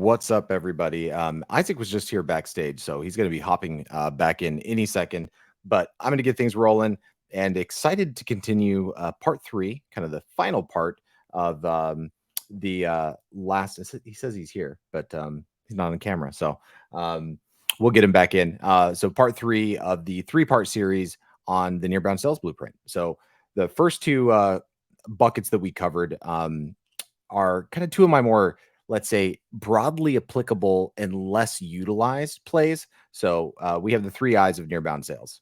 What's up, everybody? Isaac was just here backstage, so he's going to be hopping back in any second. But I'm going to get things rolling and excited to continue part 3, kind of the final part of the last. He says he's here, but he's not on camera, so we'll get him back in. So part 3 of the 3-part series on the Nearbound Sales Blueprint. So the first 2 buckets that we covered are kind of 2 of my more, let's say, broadly applicable and less utilized plays. So we have the 3 I's of Nearbound Sales: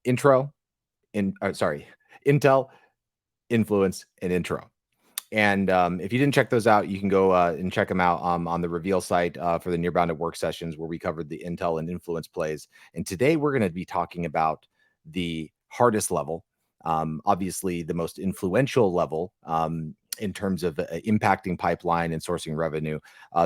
intel, influence, and intro. And if you didn't check those out, you can go and check them out on the Reveal site for the Nearbound at Work sessions, where we covered the intel and influence plays. And today we're going to be talking about the hardest level, obviously the most influential level in terms of impacting pipeline and sourcing revenue,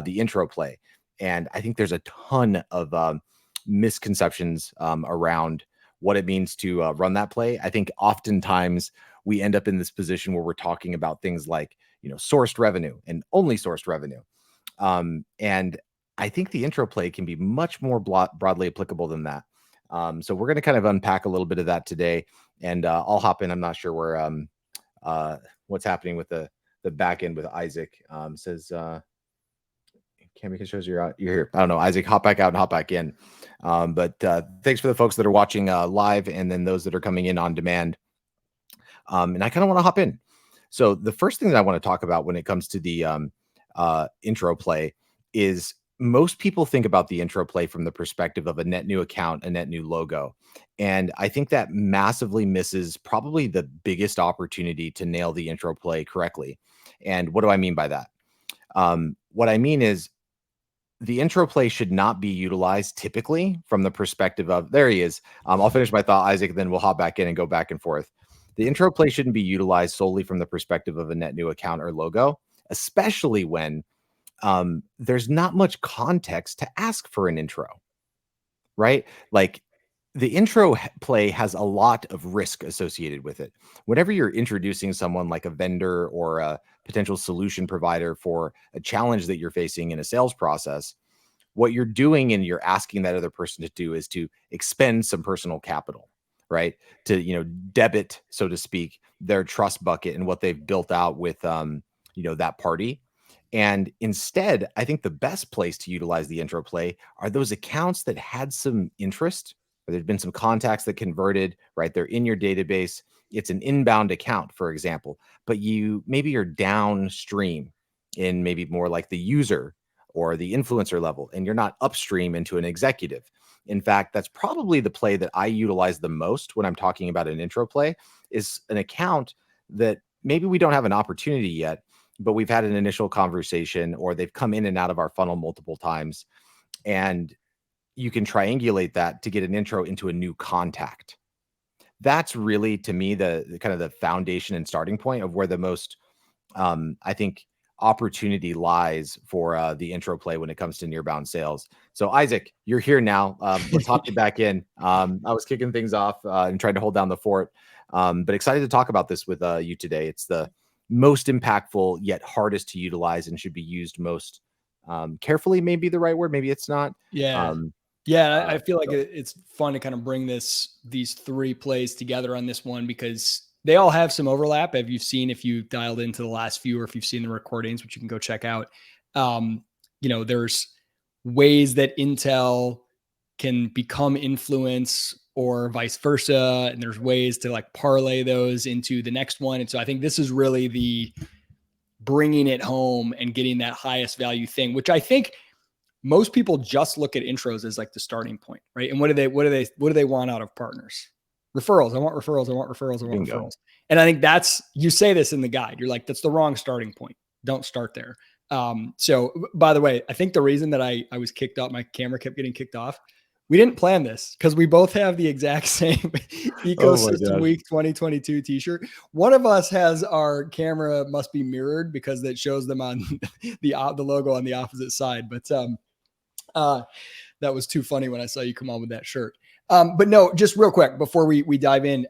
the intro play. And I think there's a ton of misconceptions around what it means to run that play. I think oftentimes we end up in this position where we're talking about things like, sourced revenue and only sourced revenue. And I think the intro play can be much more broadly applicable than that. So we're going to kind of unpack a little bit of that today, and I'll hop in. I'm not sure where what's happening with the back end with Isaac. Says Cammy shows you're here. I don't know, Isaac, hop back out and hop back in. But thanks for the folks that are watching live, and then those that are coming in on demand. And I kind of want to hop in. So the first thing that I want to talk about when it comes to the intro play is most people think about the intro play from the perspective of a net new account, a net new logo. And I think that massively misses probably the biggest opportunity to nail the intro play correctly. And what do I mean by that? What I mean is the intro play should not be utilized typically from the perspective of, there he is. I'll finish my thought, Isaac, then we'll hop back in and go back and forth. The intro play shouldn't be utilized solely from the perspective of a net new account or logo, especially when there's not much context to ask for an intro, right? Like, the intro play has a lot of risk associated with it. Whenever you're introducing someone like a vendor or a potential solution provider for a challenge that you're facing in a sales process, what you're doing and you're asking that other person to do is to expend some personal capital, right? To, debit, so to speak, their trust bucket and what they've built out with, that party. And instead, I think the best place to utilize the intro play are those accounts that had some interest, or there'd been some contacts that converted, right? They're in your database. It's an inbound account, for example, but maybe you're downstream in maybe more like the user or the influencer level, and you're not upstream into an executive. In fact, that's probably the play that I utilize the most when I'm talking about an intro play, is an account that maybe we don't have an opportunity yet, but we've had an initial conversation, or they've come in and out of our funnel multiple times. And you can triangulate that to get an intro into a new contact. That's really, to me, the kind of the foundation and starting point of where the most, I think, opportunity lies for the intro play when it comes to Nearbound Sales. So Isaac, you're here now. Let's hop you back in. I was kicking things off and trying to hold down the fort, but excited to talk about this with you today. It's the most impactful yet hardest to utilize, and should be used most carefully. Maybe the right word, maybe it's not. Yeah. I feel like it's fun to kind of bring these 3 plays together on this one, because they all have some overlap. If you dialed into the last few, or if you've seen the recordings, which you can go check out, there's ways that intel can become influence or vice versa. And there's ways to like parlay those into the next one. And so I think this is really the bringing it home and getting that highest value thing, which I think most people just look at intros as like the starting point, right? And what do they want out of partners? Referrals. I want referrals. Referrals. And I think you say this in the guide. You're like, that's the wrong starting point. Don't start there. So by the way, I think the reason that I was kicked off, my camera kept getting kicked off. We didn't plan this because we both have the exact same Ecosystem Week 2022 t-shirt. One of us has our camera must be mirrored because that shows them on the logo on the opposite side. But that was too funny when I saw you come on with that shirt. But no, just real quick before we dive in,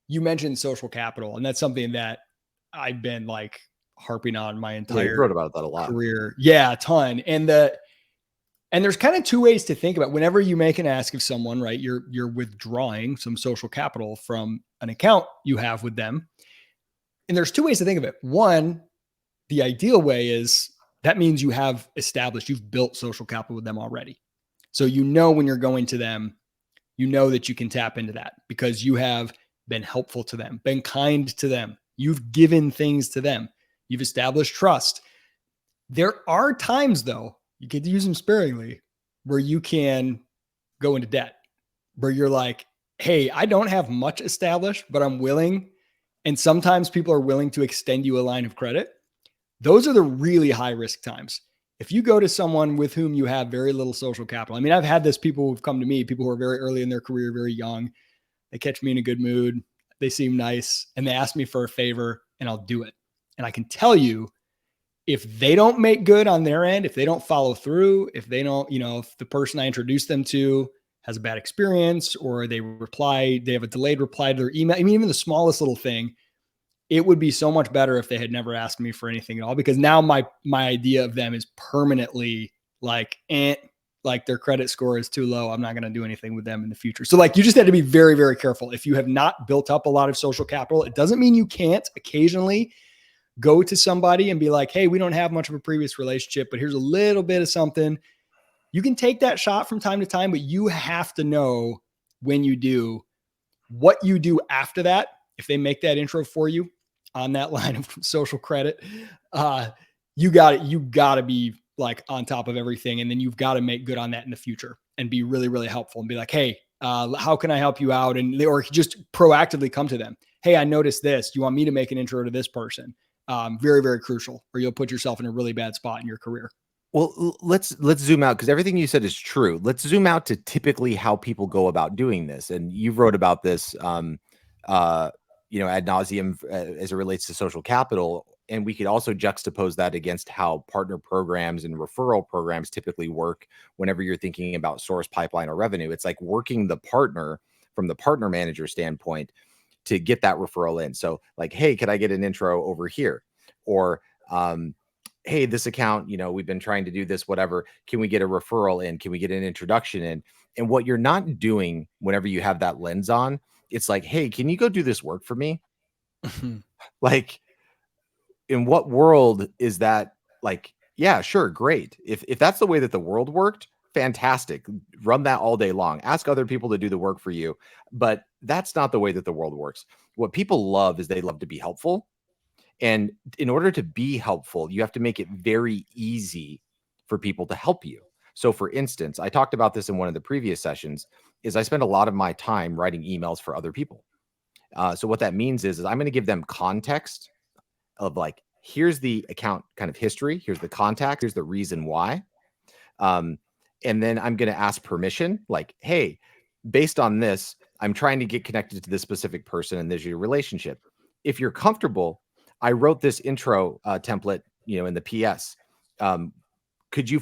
you mentioned social capital, and that's something that I've been like harping on my Yeah, entire you wrote about that a lot. career. Yeah, a ton. And there's kind of two ways to think about it. Whenever you make an ask of someone, right, you're withdrawing some social capital from an account you have with them. And there's two ways to think of it. One, the ideal way is that means you've built social capital with them already. So when you're going to them, that you can tap into that because you have been helpful to them, been kind to them. You've given things to them. You've established trust. There are times, though, you could use them sparingly, where you can go into debt, where you're like, hey, I don't have much established, but I'm willing. And sometimes people are willing to extend you a line of credit. Those are the really high risk times. If you go to someone with whom you have very little social capital, I mean, I've had this, people who've come to me, people who are very early in their career, very young, they catch me in a good mood, they seem nice, and they ask me for a favor, and I'll do it. And I can tell you, if they don't make good on their end, if they don't follow through, if they don't, if the person I introduced them to has a bad experience, or they have a delayed reply to their email, I mean, even the smallest little thing, it would be so much better if they had never asked me for anything at all, because now my idea of them is permanently like their credit score is too low. I'm not going to do anything with them in the future. So you just have to be very, very careful. If you have not built up a lot of social capital, it doesn't mean you can't occasionally go to somebody and be like, hey, we don't have much of a previous relationship, but here's a little bit of something. You can take that shot from time to time, but you have to know when you do what you do after that. If they make that intro for you on that line of social credit, you got to be on top of everything. And then you've got to make good on that in the future and be really, really helpful and be like, hey, how can I help you out? Or just proactively come to them. Hey, I noticed this. Do you want me to make an intro to this person? Very, very crucial, or you'll put yourself in a really bad spot in your career. Well, let's zoom out, because everything you said is true. Let's zoom out to typically how people go about doing this. And you've wrote about this, ad nauseum as it relates to social capital. And we could also juxtapose that against how partner programs and referral programs typically work whenever you're thinking about source, pipeline, or revenue. It's like working the partner from the partner manager standpoint to get that referral in. So hey, could I get an intro over here? Or, hey, this account, we've been trying to do this, whatever. Can we get a referral in? Can we get an introduction in? And what you're not doing whenever you have that lens on, it's like, hey, can you go do this work for me? In what world is that? Yeah, sure. Great. If that's the way that the world worked, fantastic. Run that all day long. Ask other people to do the work for you. But that's not the way that the world works. What people love is they love to be helpful. And in order to be helpful, you have to make it very easy for people to help you. So for instance, I talked about this in one of the previous sessions, is I spend a lot of my time writing emails for other people. So what that means is I'm going to give them context of here's the account kind of history, here's the contact, here's the reason why. And then I'm going to ask permission, hey, based on this, I'm trying to get connected to this specific person, and there's your relationship. If you're comfortable, I wrote this intro template, in the PS. Could you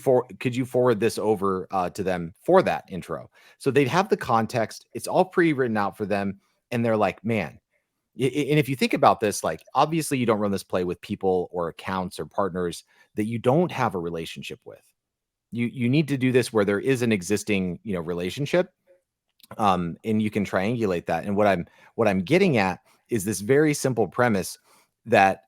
forward this over to them for that intro? So they'd have the context. It's all pre-written out for them. And they're like, man. And if you think about this, obviously you don't run this play with people or accounts or partners that you don't have a relationship with. You need to do this where there is an existing, relationship. And you can triangulate that. And what I'm getting at is this very simple premise that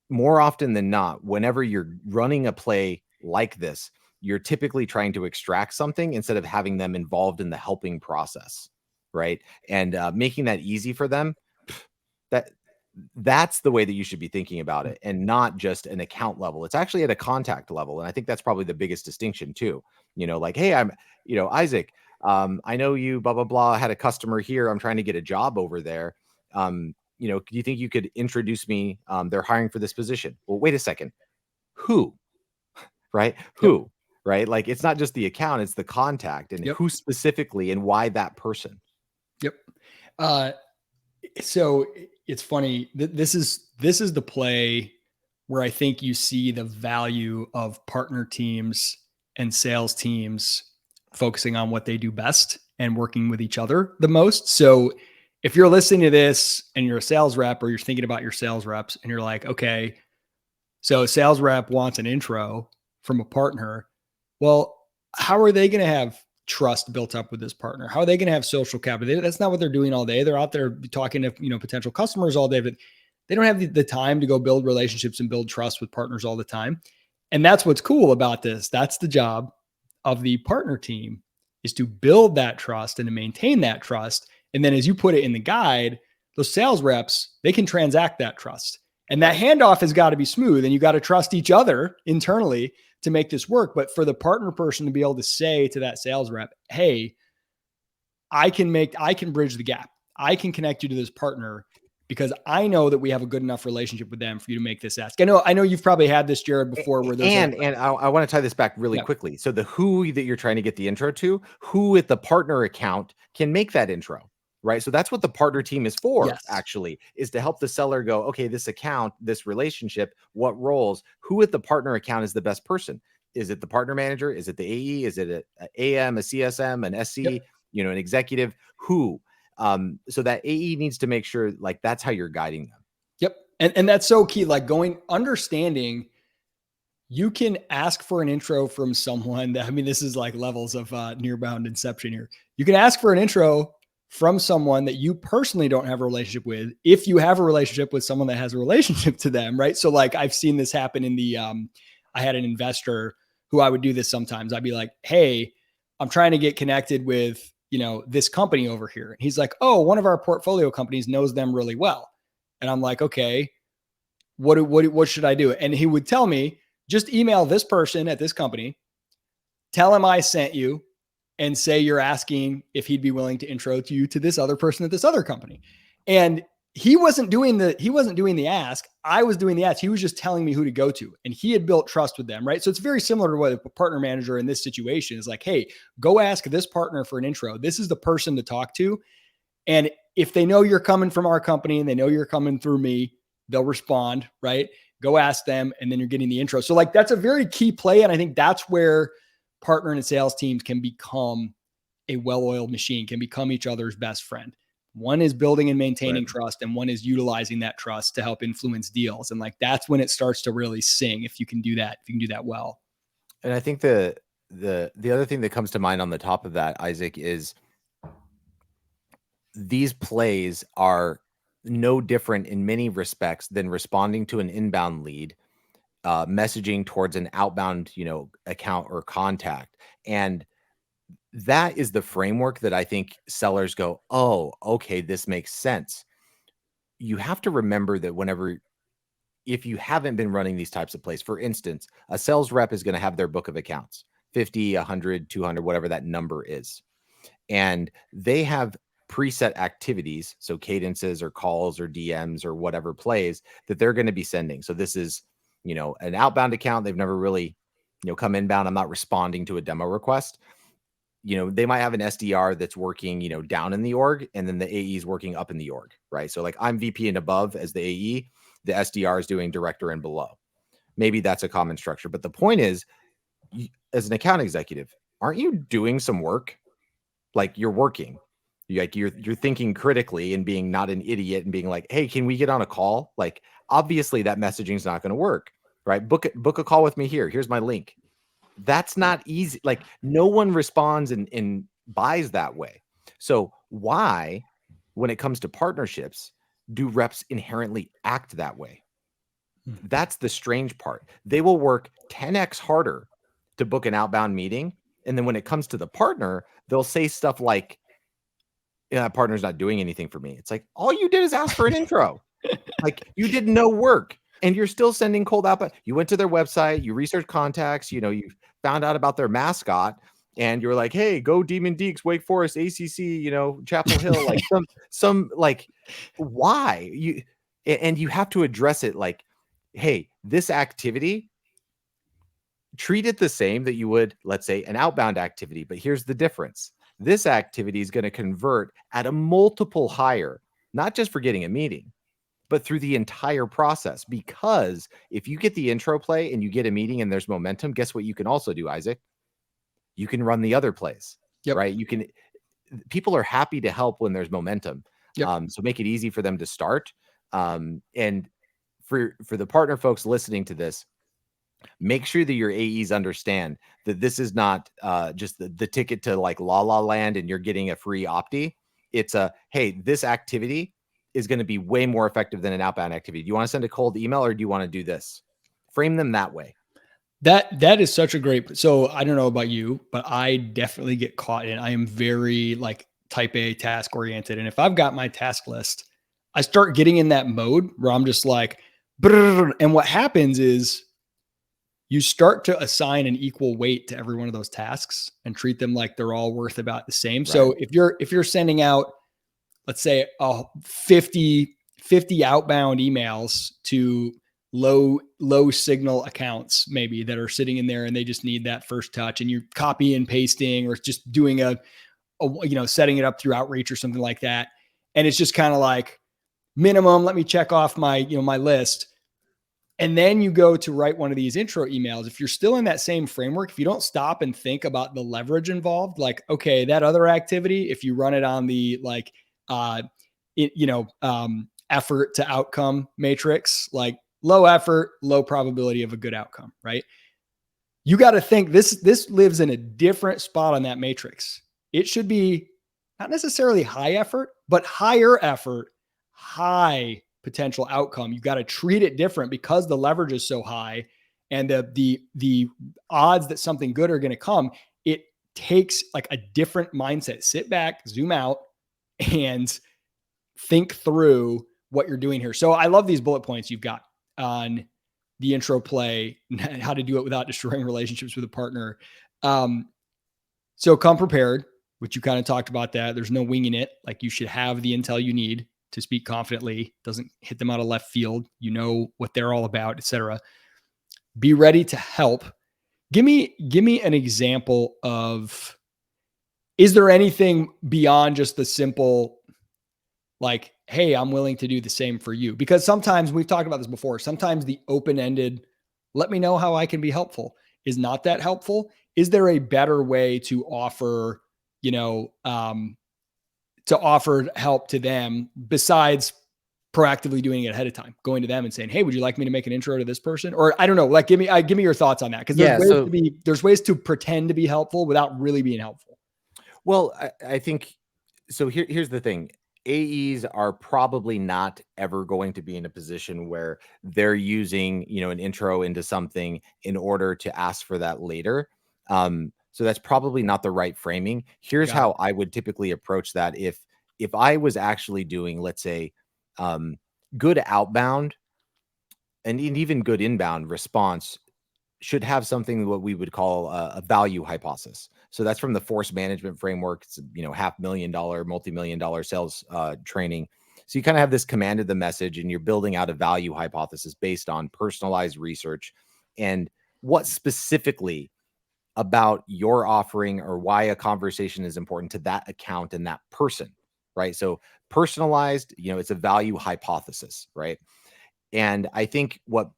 more often than not, whenever you're running a play like this, you're typically trying to extract something instead of having them involved in the helping process, right? And making that easy for them, that's the way that you should be thinking about it, and not just an account level. It's actually at a contact level. And I think that's probably the biggest distinction too. Hey, I'm, Isaac, I know you, blah, blah, blah, had a customer here. I'm trying to get a job over there. Do you think you could introduce me? They're hiring for this position. Well, wait a second. Who? Right? Who? Yep. Right? It's not just the account, it's the contact, and who specifically and why that person. Yep. So it's funny. This is the play where I think you see the value of partner teams and sales teams focusing on what they do best and working with each other the most. So if you're listening to this and you're a sales rep, or you're thinking about your sales reps and you're like, okay, So a sales rep wants an intro from a partner. Well, how are they going to have trust built up with this partner? How are they going to have social capital? That's not what they're doing all day. They're out there talking to, potential customers all day, but they don't have the time to go build relationships and build trust with partners all the time. And that's what's cool about this. That's the job of the partner team, is to build that trust and to maintain that trust. And then, as you put it in the guide, those sales reps, they can transact that trust. And that handoff has got to be smooth, and you got to trust each other internally to make this work. But for the partner person to be able to say to that sales rep, hey, I can bridge the gap. I can connect you to this partner because I know that we have a good enough relationship with them for you to make this ask. I know you've probably had this, Jared, before, where there's and I want to tie this back really quickly. So the who that you're trying to get the intro to, who at the partner account can make that intro, right? So that's what the partner team is for, actually, is to help the seller go, okay, this account, this relationship, what roles, who at the partner account is the best person? Is it the partner manager? Is it the AE? Is it an AM, a CSM, an SC, an executive? Who? So that AE needs to make sure, like, that's how you're guiding them. Yep. And that's so key. Like, understanding you can ask for an intro from someone that, this is like levels of Nearbound inception here. You can ask for an intro from someone that you personally don't have a relationship with, if you have a relationship with someone that has a relationship to them, right? So like, I've seen this happen in the, I had an investor who I would do this sometimes. I'd be like, hey, I'm trying to get connected with, this company over here. And he's like, oh, one of our portfolio companies knows them really well. And I'm like, okay, what should I do? And he would tell me, just email this person at this company, tell him I sent you, and say you're asking if he'd be willing to intro to you to this other person at this other company. And he wasn't doing the ask. I was doing the ask. He was just telling me who to go to. And he had built trust with them, right? So it's very similar to what a partner manager in this situation is like, hey, go ask this partner for an intro. This is the person to talk to. And if they know you're coming from our company and they know you're coming through me, they'll respond, right? Go ask them, and then you're getting the intro. So like, that's a very key play. And I think that's where partner and sales teams can become a well-oiled machine, can become each other's best friend. One is building and maintaining trust, and one is utilizing that trust to help influence deals. And like, that's when it starts to really sing, if you can do that well. And I think the other thing that comes to mind on the top of that, Isaac, is these plays are no different in many respects than responding to an inbound lead, messaging towards an outbound, account or contact. And that is the framework that I think sellers go, oh, okay, this makes sense. You have to remember that if you haven't been running these types of plays, for instance, a sales rep is going to have their book of accounts, 50, 100, 200, whatever that number is. And they have preset activities, so cadences or calls or DMs or whatever plays that they're going to be sending. So this is, an outbound account. They've never really, come inbound. I'm not responding to a demo request. They might have an SDR that's working, down in the org, and then the AE is working up in the org, right? So like, I'm VP and above as the AE, the SDR is doing director and below. Maybe that's a common structure. But the point is, as an account executive, aren't you doing some work? Like, you're working, you're thinking critically and being not an idiot and being like, hey, can we get on a call? Like, obviously that messaging is not going to work, right? Book a call with me here. Here's my link. That's not easy. Like, no one responds and buys that way. So why, when it comes to partnerships, do reps inherently act that way? That's the strange part. They will work 10x harder to book an outbound meeting. And then when it comes to the partner, they'll say stuff like, yeah, that partner's not doing anything for me. It's like, all you did is ask for an intro. Like, you did no work, and you're still sending cold outbound. You went to their website, you researched contacts, you found out about their mascot, and you're like, hey, go Demon Deeks, Wake Forest, ACC, Chapel Hill, like some like, why? And you have to address it like, hey, this activity, treat it the same that you would, let's say, an outbound activity. But here's the difference. This activity is going to convert at a multiple higher, not just for getting a meeting, but through the entire process. Because if you get the intro play and you get a meeting and there's momentum, guess what you can also do, Isaac? You can run the other plays, right? People are happy to help when there's momentum. So make it easy for them to start. And for the partner folks listening to this, make sure that your AEs understand that this is not just the ticket to like La La Land and you're getting a free opti. It's a, hey, this activity is going to be way more effective than an outbound activity. Do you want to send a cold email or do you want to do this? Frame them that way. That is such a great. So I don't know about you, but I definitely get caught in. I am very like type A task oriented. And if I've got my task list, I start getting in that mode where I'm just like, brrr, and what happens is you start to assign an equal weight to every one of those tasks and treat them like they're all worth about the same. Right. So if you're sending out, let's say 50 outbound emails to low signal accounts maybe that are sitting in there and they just need that first touch, and you're copy and pasting or just doing a setting it up through outreach or something like that, and it's just kind of like minimum, let me check off my my list. And then you go to write one of these intro emails. If you're still in that same framework, if you don't stop and think about the leverage involved, like, okay, that other activity, if you run it on the like effort to outcome matrix, like low effort, low probability of a good outcome, right? You got to think this lives in a different spot on that matrix. It should be not necessarily high effort, but higher effort, high potential outcome. You got to treat it different because the leverage is so high and the odds that something good are going to come. It takes like a different mindset. Sit back, zoom out, and think through what you're doing here. So I love these bullet points you've got on the intro play, how to do it without destroying relationships with a partner. So come prepared, which you kind of talked about that. There's no winging it. Like you should have the intel you need to speak confidently. Doesn't hit them out of left field. You know what they're all about, etc. Be ready to help. Give me an example of, is there anything beyond just the simple, like, hey, I'm willing to do the same for you? Because sometimes, we've talked about this before, sometimes the open-ended, let me know how I can be helpful, is not that helpful. Is there a better way to offer, help to them besides proactively doing it ahead of time, going to them and saying, hey, would you like me to make an intro to this person? Or I don't know, like, give me your thoughts on that. Cause there's ways to pretend to be helpful without really being helpful. Well, I think, so here's the thing. AEs are probably not ever going to be in a position where they're using, an intro into something in order to ask for that later. So that's probably not the right framing. Here's how I would typically approach that. If I was actually doing, let's say, good outbound and even good inbound response should have something what we would call a value hypothesis. So that's from the force management framework. It's $500,000, multi-million-dollar sales training. So you kind of have this command of the message, and you're building out a value hypothesis based on personalized research and what specifically about your offering or why a conversation is important to that account and that person, right? So personalized, it's a value hypothesis, right? And I think what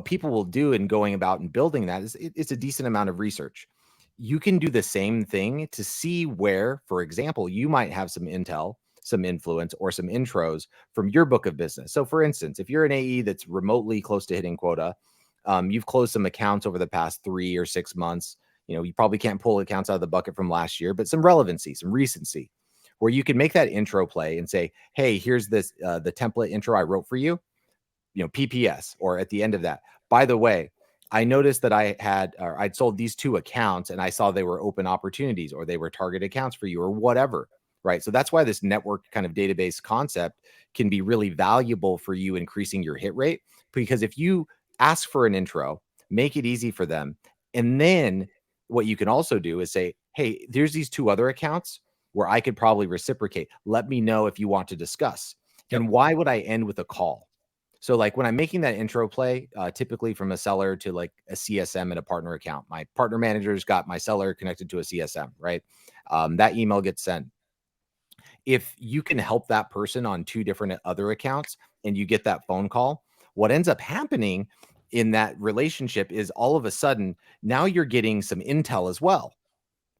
people will do in going about and building that is it's a decent amount of research. You can do the same thing to see where, for example, you might have some intel, some influence, or some intros from your book of business. So for instance, if you're an AE that's remotely close to hitting quota, you've closed some accounts over the past 3 or 6 months. You probably can't pull accounts out of the bucket from last year, but some relevancy, some recency, where you can make that intro play and say, hey, here's this, the template intro I wrote for you, PPS, or at the end of that, by the way, I noticed that I'd sold these 2 accounts and I saw they were open opportunities or they were target accounts for you or whatever, right? So that's why this network kind of database concept can be really valuable for you increasing your hit rate, because if you ask for an intro, make it easy for them. And then what you can also do is say, hey, there's these 2 other accounts where I could probably reciprocate. Let me know if you want to discuss. Yep. And why would I end with a call? So like when I'm making that intro play, typically from a seller to like a CSM and a partner account, my partner manager's got my seller connected to a CSM, right? That email gets sent. If you can help that person on 2 different other accounts and you get that phone call, what ends up happening in that relationship is all of a sudden, now you're getting some intel as well,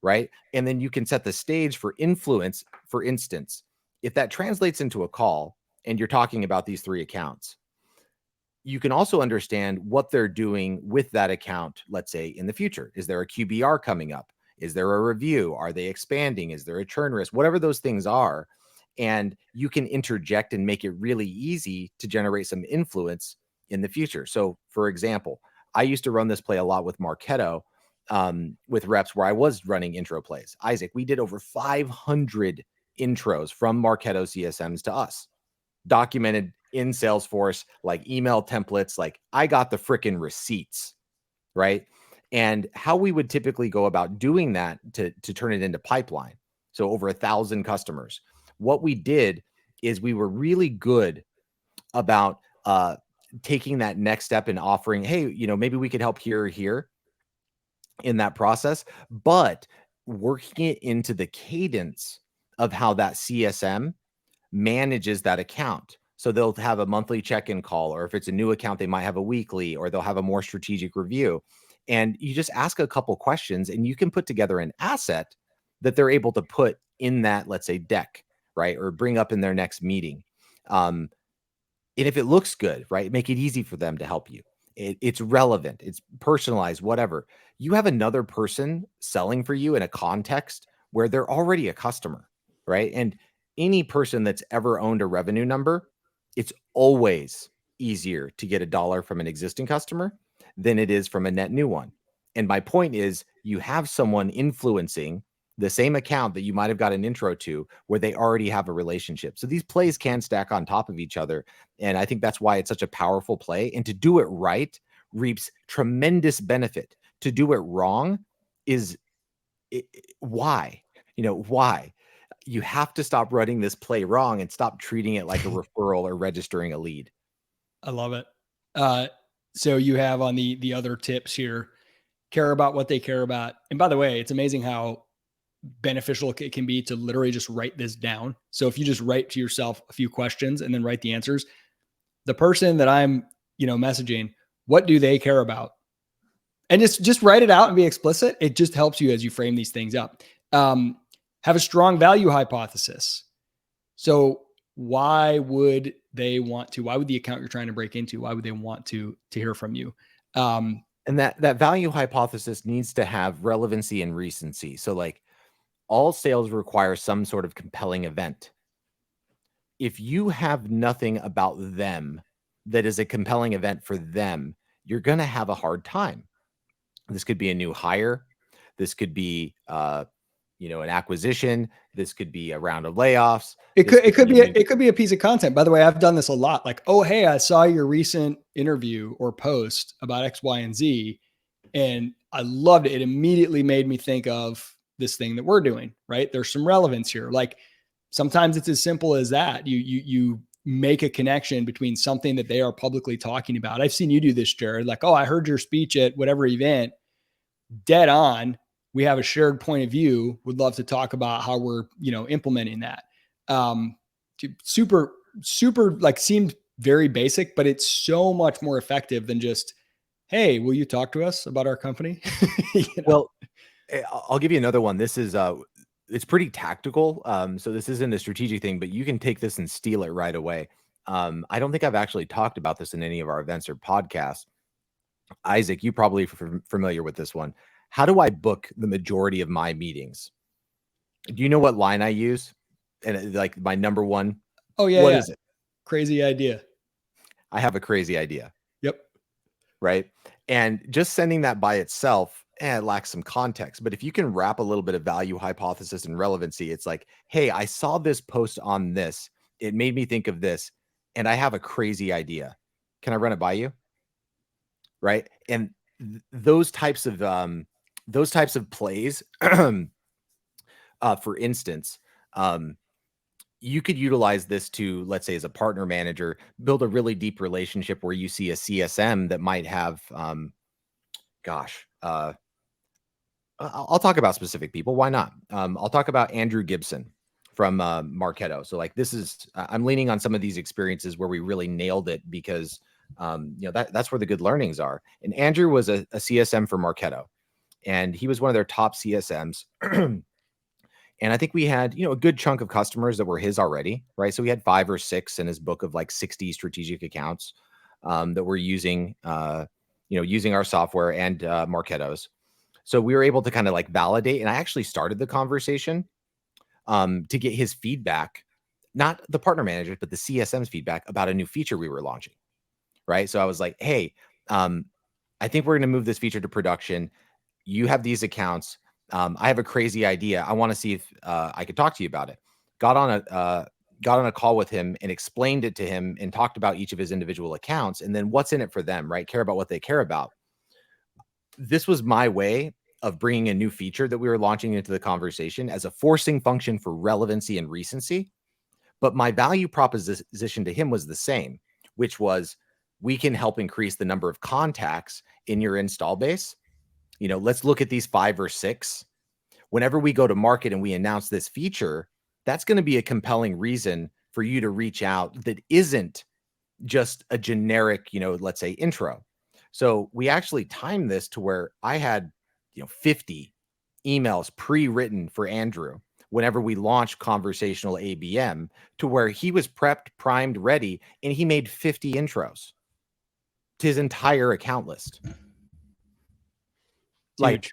right? And then you can set the stage for influence. For instance, if that translates into a call and you're talking about these 3 accounts, you can also understand what they're doing with that account, let's say in the future. Is there a QBR coming up? Is there a review? Are they expanding? Is there a churn risk? Whatever those things are. And you can interject and make it really easy to generate some influence in the future. So, for example, I used to run this play a lot with Marketo, with reps where I was running intro plays. Isaac, we did over 500 intros from Marketo CSMs to us, documented in Salesforce, like email templates. Like, I got the freaking receipts, right? And how we would typically go about doing that to turn it into pipeline. So over 1,000 customers. What we did is we were really good about taking that next step and offering, hey, maybe we could help here or here in that process, but working it into the cadence of how that CSM manages that account. So they'll have a monthly check-in call, or if it's a new account, they might have a weekly, or they'll have a more strategic review. And you just ask a couple questions and you can put together an asset that they're able to put in that, let's say, deck, right? Or bring up in their next meeting. And if it looks good, right, make it easy for them to help you. It's relevant, it's personalized, whatever. You have another person selling for you in a context where they're already a customer, right? And any person that's ever owned a revenue number, it's always easier to get $1 from an existing customer than it is from a net new one. And my point is, you have someone influencing the same account that you might have got an intro to where they already have a relationship. So these plays can stack on top of each other. And I think that's why it's such a powerful play. And to do it right reaps tremendous benefit. To do it wrong is why? Why? You have to stop running this play wrong and stop treating it like a referral or registering a lead. I love it. So you have on the other tips here, care about what they care about. And by the way, it's amazing how beneficial it can be to literally just write this down. So if you just write to yourself a few questions and then write the answers, the person that I'm, messaging, what do they care about? And just write it out and be explicit. It just helps you as you frame these things up. Have a strong value hypothesis. So why would the account you're trying to break into, why would they want to hear from you? And that value hypothesis needs to have relevancy and recency. So like, all sales require some sort of compelling event. If you have nothing about them that is a compelling event for them, you're going to have a hard time. This could be a new hire. This could be, an acquisition. This could be a round of layoffs. It could be a piece of content. By the way, I've done this a lot. Like, oh, hey, I saw your recent interview or post about X, Y, and Z, and I loved it. It immediately made me think of this thing that we're doing, right? There's some relevance here. Like sometimes it's as simple as that. You make a connection between something that they are publicly talking about. I've seen you do this, Jared. Like, oh, I heard your speech at whatever event. Dead on. We have a shared point of view. Would love to talk about how we're, implementing that. Super, like seemed very basic, but it's so much more effective than just, hey, will you talk to us about our company? Well, I'll give you another one. This is it's pretty tactical. So this isn't a strategic thing, but you can take this and steal it right away. I don't think I've actually talked about this in any of our events or podcasts. Isaac, you probably familiar with this one. How do I book the majority of my meetings? Do you know what line I use? And like my number one. Oh yeah. What is it? Crazy idea. I have a crazy idea. Yep. Right. And just sending that by itself, it lacks some context. But if you can wrap a little bit of value hypothesis and relevancy, it's like, hey, I saw this post on this. It made me think of this. And I have a crazy idea. Can I run it by you? Right. And those types of plays, for instance, you could utilize this to, let's say, as a partner manager, build a really deep relationship where you see a CSM that might have, I'll talk about specific people. Why not? I'll talk about Andrew Gibson from Marketo. So like I'm leaning on some of these experiences where we really nailed it because, that's where the good learnings are. And Andrew was a CSM for Marketo, and he was one of their top CSMs. And I think we had, a good chunk of customers that were his already, right? So we had 5 or 6 in his book of like 60 strategic accounts. that were using, using our software and Marketo's. So we were able to kind of like validate, and I actually started the conversation to get his feedback, not the partner managers, but the CSM's feedback about a new feature we were launching. Right. So I was like, hey, I think we're going to move this feature to production. You have these accounts. I have a crazy idea. I want to see if I could talk to you about it. Got on a call with him and explained it to him and talked about each of his individual accounts and then what's in it for them, right? Care about what they care about. This was my way of bringing a new feature that we were launching into the conversation as a forcing function for relevancy and recency. But my value proposition to him was the same, which was we can help increase the number of contacts in your install base. Let's look at these 5 or 6. Whenever we go to market and we announce this feature, that's going to be a compelling reason for you to reach out that isn't just a generic, let's say intro. So we actually timed this to where I had, 50 emails pre-written for Andrew whenever we launched conversational ABM, to where he was prepped, primed, ready, and he made 50 intros to his entire account list. Like,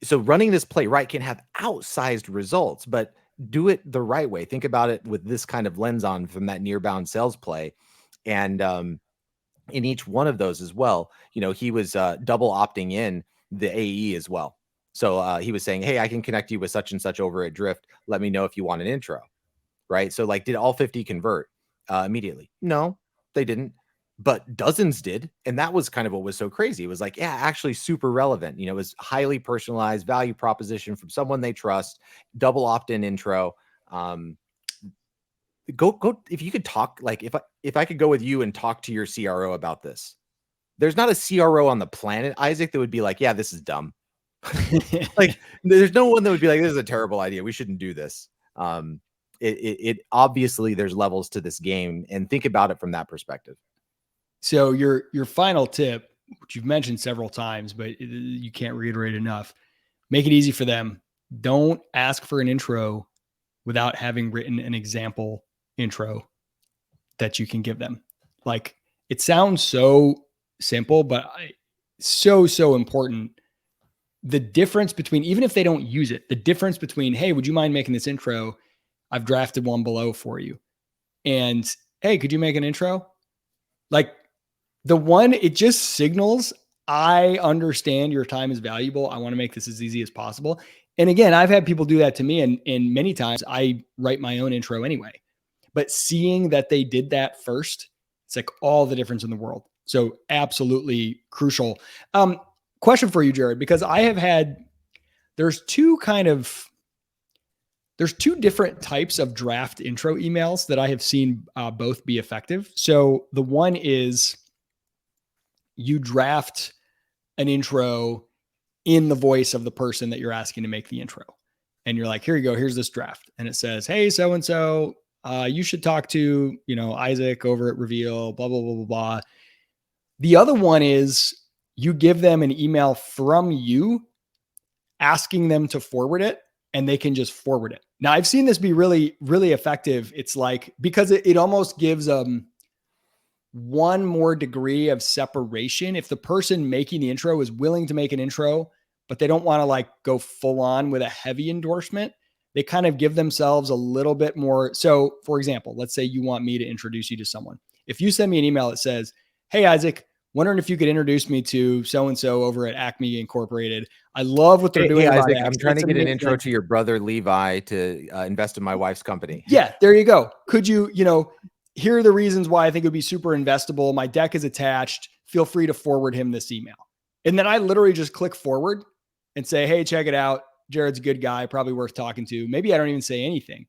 so running this play right can have outsized results, but do it the right way. Think about it with this kind of lens on from that Nearbound Sales play. And in each one of those as well, he was double opting in the AE as well. So he was saying, hey, I can connect you with such and such over at Drift. Let me know if you want an intro. Right. So like, did all 50 convert immediately? No, they didn't. But dozens did. And that was kind of what was so crazy. It was like, yeah, actually super relevant. It was highly personalized value proposition from someone they trust, double opt-in intro. Go if you could talk, like if I could go with you and talk to your CRO about this. There's not a CRO on the planet, Isaac, that would be like, yeah, this is dumb. Like there's no one that would be like, this is a terrible idea. We shouldn't do this. It obviously there's levels to this game, and think about it from that perspective. So your final tip, which you've mentioned several times, but you can't reiterate enough, make it easy for them. Don't ask for an intro without having written an example intro that you can give them. Like, it sounds so simple, but so important. The difference between, even if they don't use it, the difference between, hey, would you mind making this intro? I've drafted one below for you. And hey, could you make an intro? Like, the one, it just signals, I understand your time is valuable. I want to make this as easy as possible. And again, I've had people do that to me, and many times I write my own intro anyway. But seeing that they did that first, it's like all the difference in the world. So absolutely crucial. Question for you, Jared, because I have had, there's two different types of draft intro emails that I have seen both be effective. So the one is you draft an intro in the voice of the person that you're asking to make the intro. And you're like, here you go, here's this draft. And it says, hey, so-and-so, you should talk to, Isaac over at Reveal, blah, blah, blah, blah, blah. The other one is you give them an email from you asking them to forward it, and they can just forward it. Now, I've seen this be really, really effective. It's like, because it almost gives one more degree of separation. If the person making the intro is willing to make an intro, but they don't want to like go full on with a heavy endorsement, they kind of give themselves a little bit more. So for example, let's say you want me to introduce you to someone. If you send me an email that says, hey, Isaac, wondering if you could introduce me to so-and-so over at Acme Incorporated. I love what they're doing. Hey, Isaac, I'm trying to get an intro to your brother, Levi, to invest in my wife's company. Yeah, there you go. Could you, here are the reasons why I think it would be super investable. My deck is attached. Feel free to forward him this email. And then I literally just click forward and say, hey, check it out. Jared's a good guy, probably worth talking to. Maybe I don't even say anything.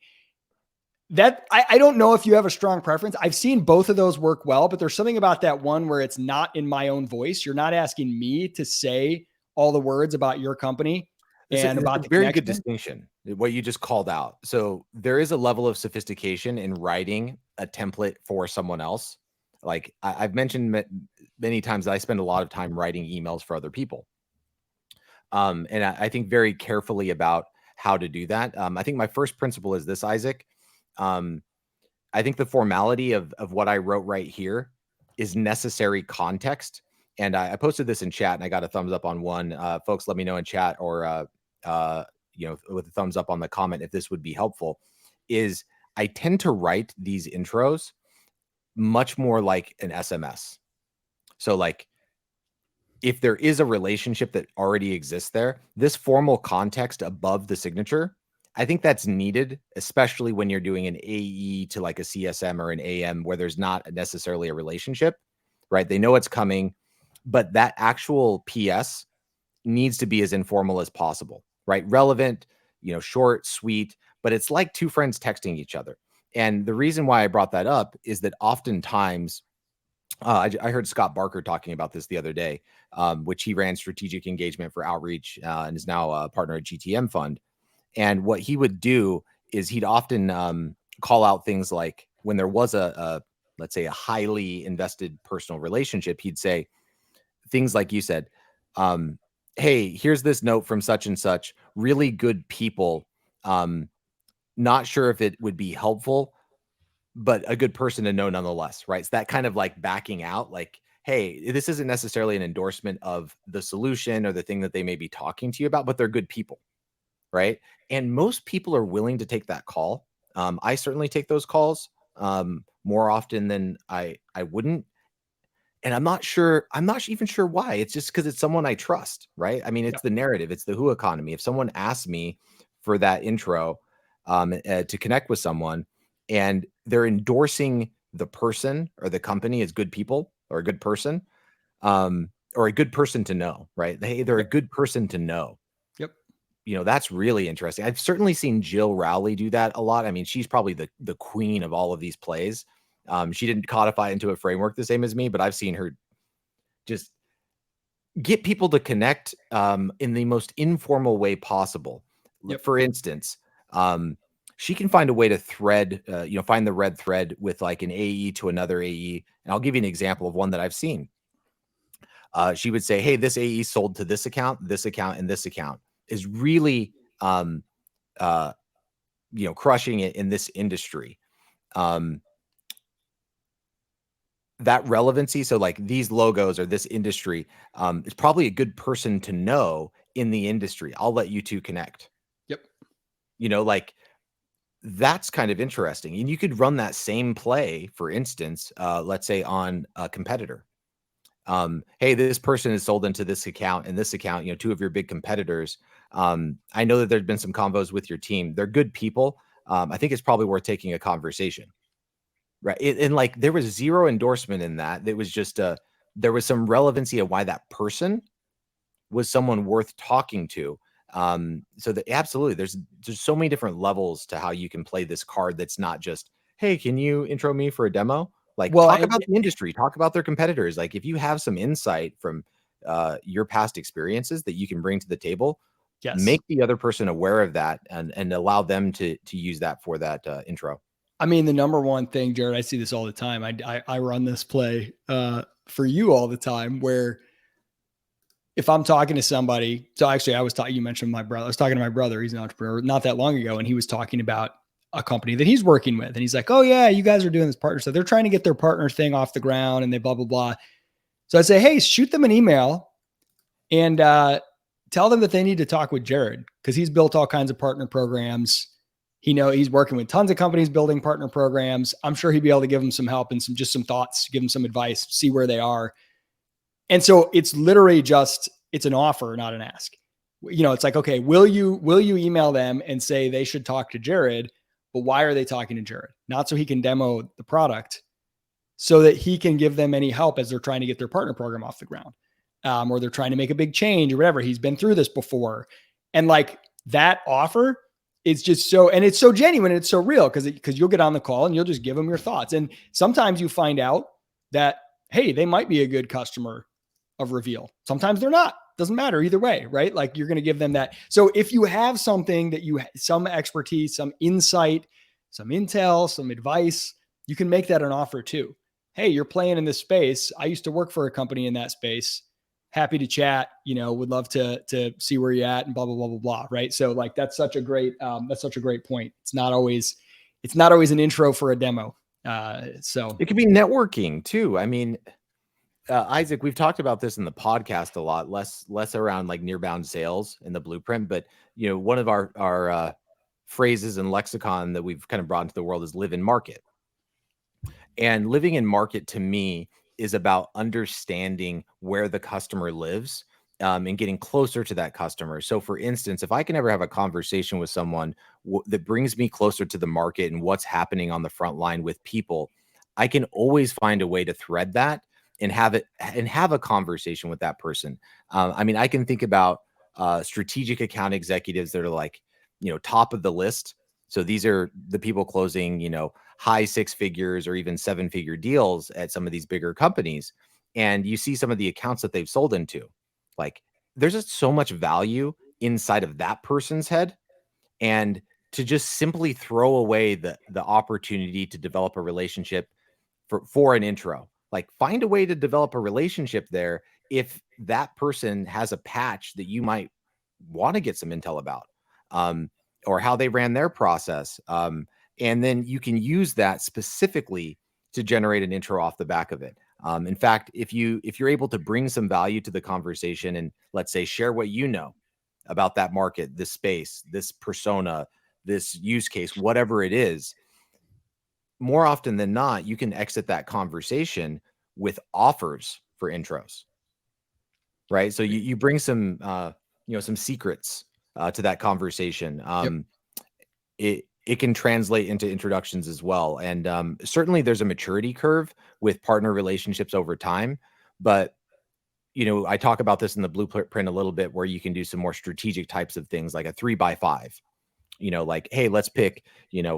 That I don't know if you have a strong preference. I've seen both of those work well, but there's something about that one where it's not in my own voice. You're not asking me to say all the words about your company and about the very good distinction, what you just called out. So there is a level of sophistication in writing a template for someone else. Like I've mentioned many times that I spend a lot of time writing emails for other people. And I think very carefully about how to do that. I think my first principle is this, Isaac. I think the formality of what I wrote right here is necessary context. And I posted this in chat and I got a thumbs up on one. Folks, let me know in chat or, with a thumbs up on the comment if this would be helpful. Is I tend to write these intros much more like an SMS. So like, if there is a relationship that already exists there, this formal context above the signature, I think that's needed, especially when you're doing an AE to like a CSM or an AM where there's not necessarily a relationship, right? They know it's coming, but that actual PS needs to be as informal as possible, right? Relevant, short, sweet, but it's like two friends texting each other. And the reason why I brought that up is that oftentimes, I heard Scott Barker talking about this the other day, which he ran strategic engagement for Outreach and is now a partner at GTM Fund. And what he would do is he'd often call out things like when there was let's say, a highly invested personal relationship, he'd say things like you said, hey, here's this note from such and such, really good people. Not sure if it would be helpful, but a good person to know nonetheless, right? It's that kind of like backing out, like, hey, this isn't necessarily an endorsement of the solution or the thing that they may be talking to you about, but they're good people, right? And most people are willing to take that call. I certainly take those calls more often than I wouldn't. And I'm not even sure why. It's just because it's someone I trust, right? I mean, it's the narrative, it's the who economy. If someone asks me for that intro to connect with someone and they're endorsing the person or the company as good people or a good person, or a good person to know, right? They're a good person to know. Yep. That's really interesting. I've certainly seen Jill Rowley do that a lot. I mean, she's probably the queen of all of these plays. She didn't codify into a framework the same as me, but I've seen her just get people to connect in the most informal way possible. Yep. For instance, she can find a way to thread, find the red thread with like an AE to another AE. And I'll give you an example of one that I've seen. She would say, hey, this AE sold to this account, and this account is really, crushing it in this industry. That relevancy. So like these logos or this industry, it's probably a good person to know in the industry. I'll let you two connect. Yep. Like that's kind of interesting. And you could run that same play, for instance, let's say on a competitor. Hey, this person is sold into this account and this account, two of your big competitors. I know that there's been some convos with your team. They're good people. I think it's probably worth taking a conversation. Right. And like there was zero endorsement in that. It was just there was some relevancy of why that person was someone worth talking to. So that absolutely there's so many different levels to how you can play this card that's not just, hey, can you intro me for a demo? Like talk about the industry, talk about their competitors. Like if you have some insight from your past experiences that you can bring to the table, make the other person aware of that and allow them to use that for that intro. I mean, the number one thing, Jared, I see this all the time. I run this play for you all the time where if I'm talking to somebody, so actually you mentioned my brother, I was talking to my brother, he's an entrepreneur not that long ago. And he was talking about a company that he's working with. And he's like, oh yeah, you guys are doing this partner stuff. They're trying to get their partner thing off the ground and they blah, blah, blah. So I say, hey, shoot them an email and tell them that they need to talk with Jared because he's built all kinds of partner programs. He's working with tons of companies building partner programs. I'm sure he'd be able to give them some help and some thoughts, give them some advice, see where they are. And so it's literally it's an offer, not an ask. It's like, okay, will you email them and say they should talk to Jared, but why are they talking to Jared? Not so he can demo the product, so that he can give them any help as they're trying to get their partner program off the ground, or they're trying to make a big change or whatever. He's been through this before. And like that offer, it's just and it's so genuine and it's so real because you'll get on the call and you'll just give them your thoughts. And sometimes you find out that, hey, they might be a good customer of Reveal. Sometimes they're not. Doesn't matter either way, right? Like you're going to give them that. So if you have something that some expertise, some insight, some intel, some advice, you can make that an offer too. Hey, you're playing in this space. I used to work for a company in that space. Happy to chat, would love to see where you're at and blah, blah, blah, blah, blah. Right. So like, that's such a great point. It's not always an intro for a demo. So it could be networking too. I mean, Isaac, we've talked about this in the podcast a lot, less around like nearbound sales in the blueprint, but one of our phrases and lexicon that we've kind of brought into the world is live in market. And living in market to me is about understanding where the customer lives, and getting closer to that customer. So, for instance, if I can ever have a conversation with someone that brings me closer to the market and what's happening on the front line with people, I can always find a way to thread that and have a conversation with that person. I mean, I can think about strategic account executives that are like, top of the list. So these are the people closing, high six figures or even seven-figure deals at some of these bigger companies. And you see some of the accounts that they've sold into. Like, there's just so much value inside of that person's head. And to just simply throw away the opportunity to develop a relationship for an intro, like, find a way to develop a relationship there if that person has a patch that you might want to get some intel about, um, or how they ran their process. And then you can use that specifically to generate an intro off the back of it. In fact, if you're able to bring some value to the conversation and, let's say, share what you know about that market, this space, this persona, this use case, whatever it is, more often than not, you can exit that conversation with offers for intros, right? So you bring some some secrets to that conversation. yep. It can translate into introductions as well. And certainly there's a maturity curve with partner relationships over time. But, I talk about this in the blueprint a little bit, where you can do some more strategic types of things like a 3x5. Like, hey, let's pick,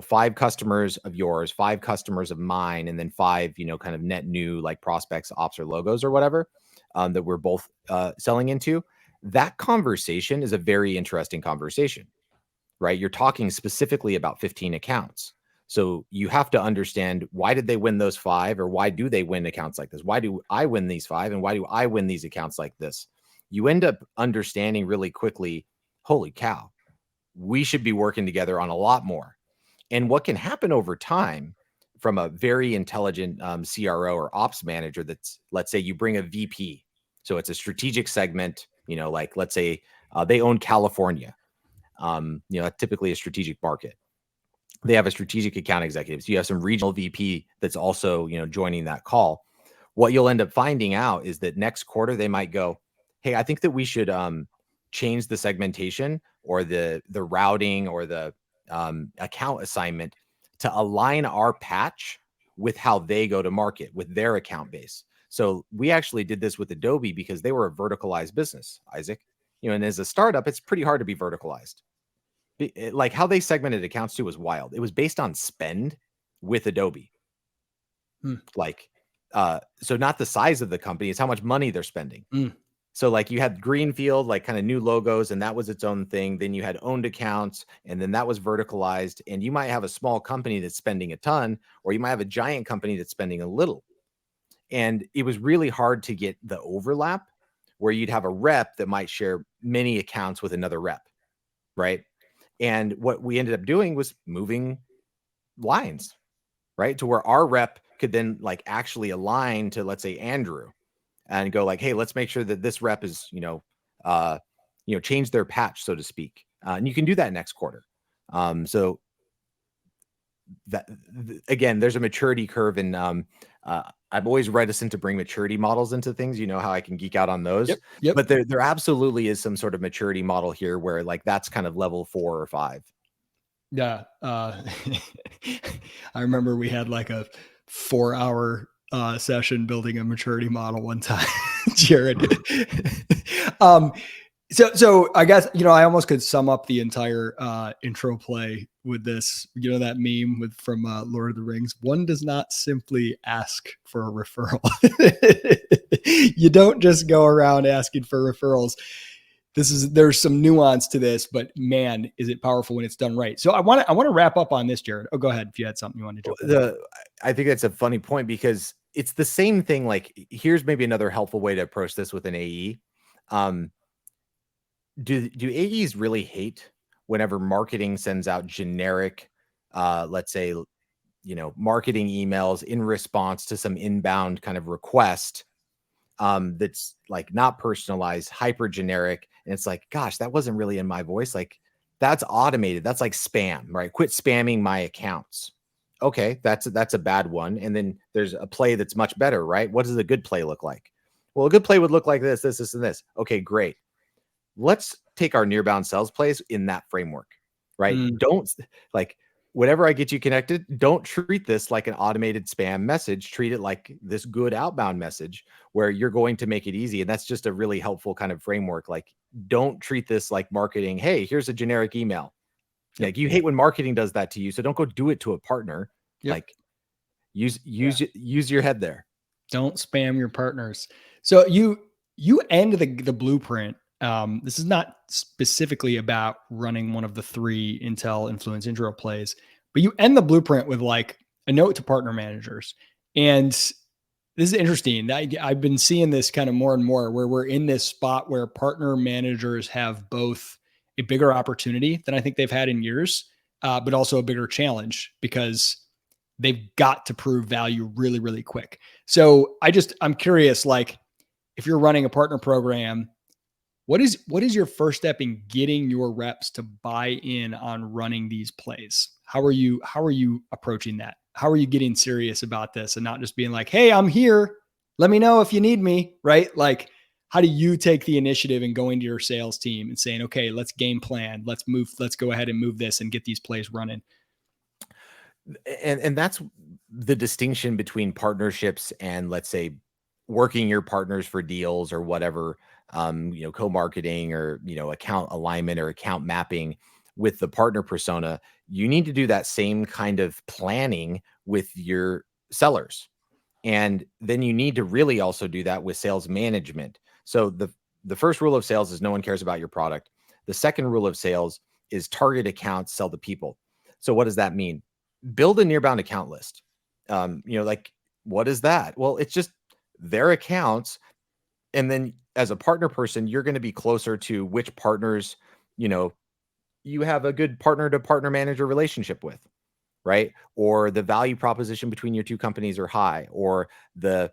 5 customers of yours, 5 customers of mine, and then 5, kind of net new like prospects, ops, or logos or whatever, that we're both selling into. That conversation is a very interesting conversation, right? You're talking specifically about 15 accounts. So you have to understand, why did they win those 5, or why do they win accounts like this? Why do I win these 5, and why do I win these accounts like this? You end up understanding really quickly, holy cow, we should be working together on a lot more. And what can happen over time from a very intelligent CRO or ops manager, that's, let's say you bring a VP. So it's a strategic segment, like, let's say they own California, typically a strategic market. They have a strategic account executive. So you have some regional VP that's also, joining that call. What you'll end up finding out is that next quarter they might go, hey, I think that we should change the segmentation or the routing or the account assignment to align our patch with how they go to market with their account base. So we actually did this with Adobe because they were a verticalized business, Isaac. And as a startup, it's pretty hard to be verticalized. Like, how they segmented accounts too was wild. It was based on spend with Adobe. Like, so not the size of the company, it's how much money they're spending. So like, you had greenfield, like kind of new logos, and that was its own thing. Then you had owned accounts, and then that was verticalized. And you might have a small company that's spending a ton, or you might have a giant company that's spending a little. And it was really hard to get the overlap where you'd have a rep that might share many accounts with another rep, right? And what we ended up doing was moving lines, right? To where our rep could then like actually align to, let's say, Andrew, and go like, hey, let's make sure that this rep is, change their patch, so to speak. And you can do that next quarter. So that, again, there's a maturity curve, and I'm always reticent to bring maturity models into things. You know how I can geek out on those. Yep. But there absolutely is some sort of maturity model here where like that's kind of level 4 or 5. Yeah. I remember we had like a 4-hour session building a maturity model one time, Jared. So I guess, I almost could sum up the entire intro play with this, that meme from Lord of the Rings. One does not simply ask for a referral. You don't just go around asking for referrals. There's some nuance to this, but man, is it powerful when it's done right. So I want to wrap up on this, Jared. Oh, go ahead if you had something you wanted to jump in. I think that's a funny point, because it's the same thing. Like, here's maybe another helpful way to approach this with an AE. Do AEs really hate whenever marketing sends out generic, let's say, marketing emails in response to some inbound kind of request that's like not personalized, hyper generic. And it's like, gosh, that wasn't really in my voice. Like that's automated. That's like spam, right? Quit spamming my accounts. Okay, that's a bad one. And then there's a play that's much better, right? What does a good play look like? Well, a good play would look like this, and this. Okay, great. Let's take our nearbound sales plays in that framework, right? Don't like whenever I get you connected, don't treat this like an automated spam message. Treat it like this good outbound message where you're going to make it easy. And that's just a really helpful kind of framework. Like, don't treat this like marketing. Hey, here's a generic email. Yep. Like you hate when marketing does that to you. So don't go do it to a partner. Yep. Like use your head there. Don't spam your partners. So you end the blueprint. This is not specifically about running one of the 3 Intel influence intro plays, but you end the blueprint with like a note to partner managers. And this is interesting. I've been seeing this kind of more and more where we're in this spot where partner managers have both a bigger opportunity than I think they've had in years, but also a bigger challenge because they've got to prove value really, really quick. So I'm curious, like if you're running a partner program, what is your first step in getting your reps to buy in on running these plays? How are you approaching that? How are you getting serious about this and not just being like, hey, I'm here. Let me know if you need me, right? Like, how do you take the initiative and going to your sales team and saying, okay, let's game plan. Let's go ahead and move this and get these plays running. And that's the distinction between partnerships and, let's say, working your partners for deals or whatever, co-marketing or, account alignment or account mapping with the partner persona. You need to do that same kind of planning with your sellers. And then you need to really also do that with sales management. So the first rule of sales is no one cares about your product. The second rule of sales is target accounts, sell to people. So what does that mean? Build a nearbound account list. Like what is that? Well, it's just their accounts. And then as a partner person, you're going to be closer to which partners, you have a good partner to partner manager relationship with, right? Or the value proposition between your 2 companies are high, or the,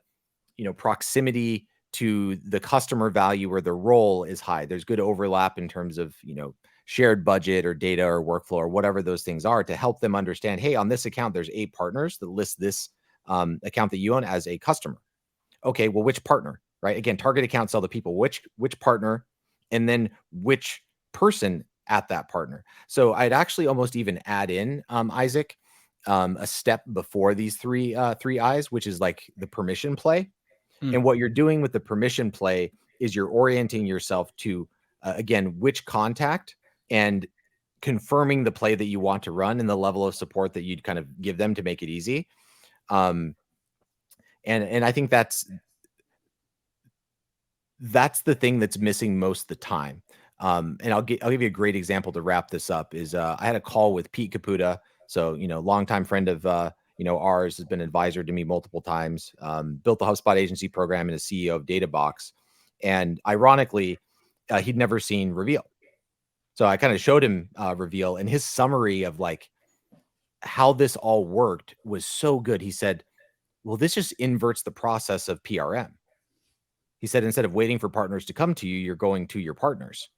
proximity to the customer value or the role is high. There's good overlap in terms of, shared budget or data or workflow or whatever those things are to help them understand, hey, on this account, there's 8 partners that list this account that you own as a customer. Okay, well, which partner, right? Again, target account, sell to people, which partner, and then which person at that partner. So I'd actually almost even add in, Isaac, a step before these three I's, which is like the permission play. And what you're doing with the permission play is you're orienting yourself to, again, which contact and confirming the play that you want to run and the level of support that you'd kind of give them to make it easy. And I think that's the thing that's missing most of the time. And I'll give you a great example to wrap this up is, I had a call with Pete Caputa. So, longtime friend of, ours, has been advisor to me multiple times, built the HubSpot agency program and is CEO of DataBox. And ironically, he'd never seen Reveal. So I kind of showed him Reveal, and his summary of like how this all worked was so good. He said, well, this just inverts the process of PRM. He said, instead of waiting for partners to come to you, you're going to your partners.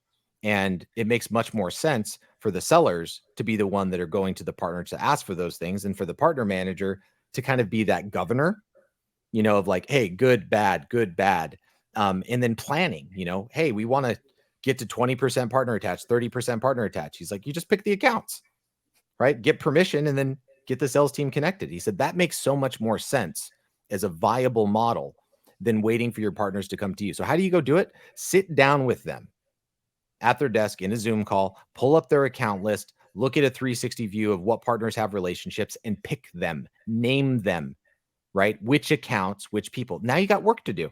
And it makes much more sense for the sellers to be the one that are going to the partners to ask for those things, and for the partner manager to kind of be that governor, of like, hey, good, bad, good, bad. And then planning, hey, we want to get to 20% partner attach, 30% partner attach. He's like, you just pick the accounts, right? Get permission and then get the sales team connected. He said that makes so much more sense as a viable model than waiting for your partners to come to you. So how do you go do it? Sit down with them at their desk in a Zoom call, pull up their account list, look at a 360 view of what partners have relationships, and pick them, name them, right? Which accounts, which people. Now you got work to do,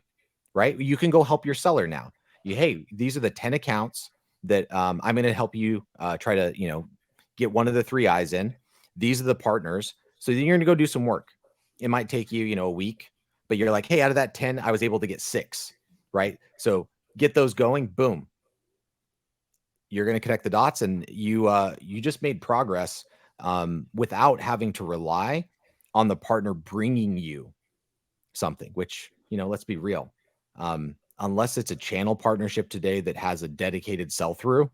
right? You can go help your seller now. Hey, these are the 10 accounts that I'm going to help you try to, get one of the 3 I's in. These are the partners. So then you're going to go do some work. It might take you, a week, but you're like, hey, out of that 10, I was able to get 6, right? So get those going. Boom. You're going to connect the dots, and you just made progress without having to rely on the partner bringing you something, which, let's be real. Unless it's a channel partnership today that has a dedicated sell-through,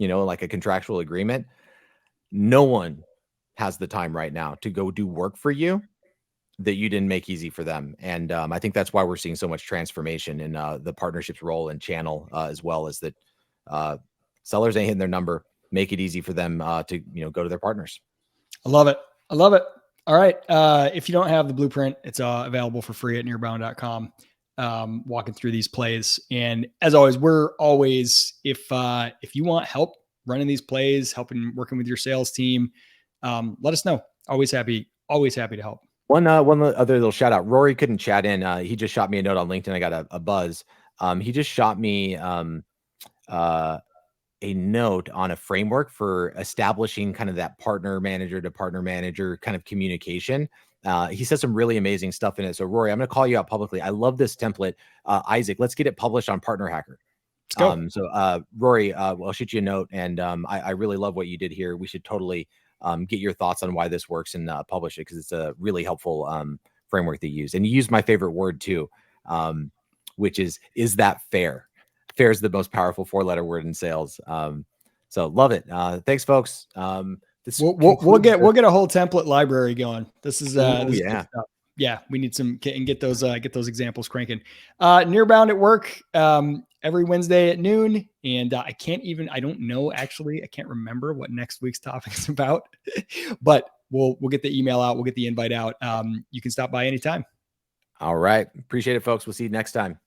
like a contractual agreement, no one has the time right now to go do work for you that you didn't make easy for them. And I think that's why we're seeing so much transformation in the partnerships role and channel, as well as that sellers ain't hitting their number. Make it easy for them to go to their partners. I love it. I love it. All right. If you don't have the blueprint, it's available for free at nearbound.com. Walking through these plays. And as always, we're always, if you want help running these plays, working with your sales team, let us know. Always happy to help. One other little shout out. Rory couldn't chat in. He just shot me a note on LinkedIn. I got a buzz. He just shot me a note on a framework for establishing kind of that partner manager to partner manager kind of communication. He says some really amazing stuff in it. So Rory, I'm going to call you out publicly. I love this template. Isaac, let's get it published on Partner Hacker. Let's go. Rory, I'll shoot you a note, and I really love what you did here. We should totally get your thoughts on why this works and publish it, because it's a really helpful framework to use. And you used my favorite word too, which is that fair? Fair is the most powerful 4-letter word in sales. So love it. Thanks, folks. We'll get a whole template library going. This is yeah. Yeah, we need some and get those examples cranking. Nearbound at work every Wednesday at noon. And I can't remember what next week's topic is about, but we'll get the email out. We'll get the invite out. You can stop by anytime. All right. Appreciate it, folks. We'll see you next time.